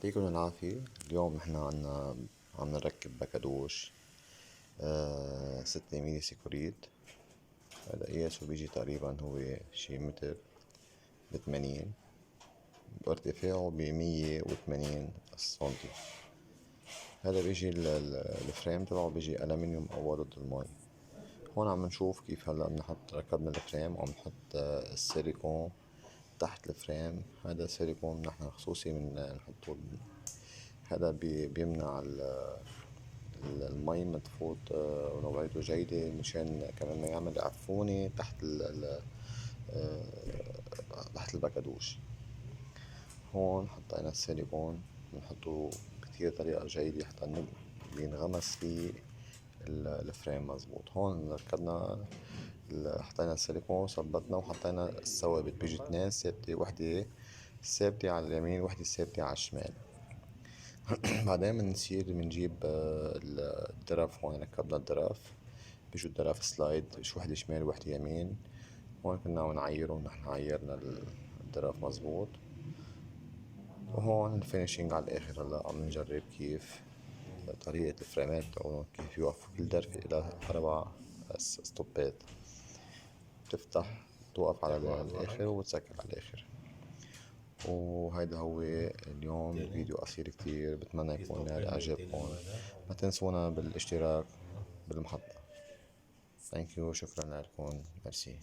يعطيكم العافية. اليوم نحن عم نركب بكادوش 6 ميلي سيكوريت. هذا قياسه بيجي تقريبا هو شي متر ب80، وارتفاعه ب180 سنتي. هذا بيجي الفريم تبعه بيجي ألمنيوم أول ضد المي. هون عم نشوف كيف هلا بنحط ركبنا الفريم وعم نحط السيليكون تحت الفريم. هذا سيليكون نحن خصوصي من نحطه. هذا بيمنع المي ما تفوت ونوعيته جيدة، مشان كمان ما يعمل عفونة تحت البكادوش. هون حطينا السيليكون بنحطه بكتير طريقة جيدة حتى بينغمس فيه الفريم مزبوط. هون ركبنا حطينا السيليكون ثبتنا وحطينا الثوابت، بيجي 2 ثابتة، وحدة ثابتة على اليمين وحدة ثابتة على الشمال. بعدين بنجيب الدرف. هون ركبنا الدرف، بيجوا الدرف سلايد، شي وحدة شمال وحدة يمين. هون كنا عم نعيره، نحن عيرنا الدرف مزبوط. وهون الفينيشينج على الآخر. هلا عم نجرب كيف طريقة الفريمات تاعون، كيف يوقفوا كل درفة إلى 4 ستوبات. بتفتح توقف على الآخر وتسكر على الآخر. وهيدا هو اليوم فيديو قصير كتير، بتمنى يكون نال إعجابكم. ما تنسونا بالاشتراك بالمحطة. ثانك يو، شكرا لكم، ميرسي.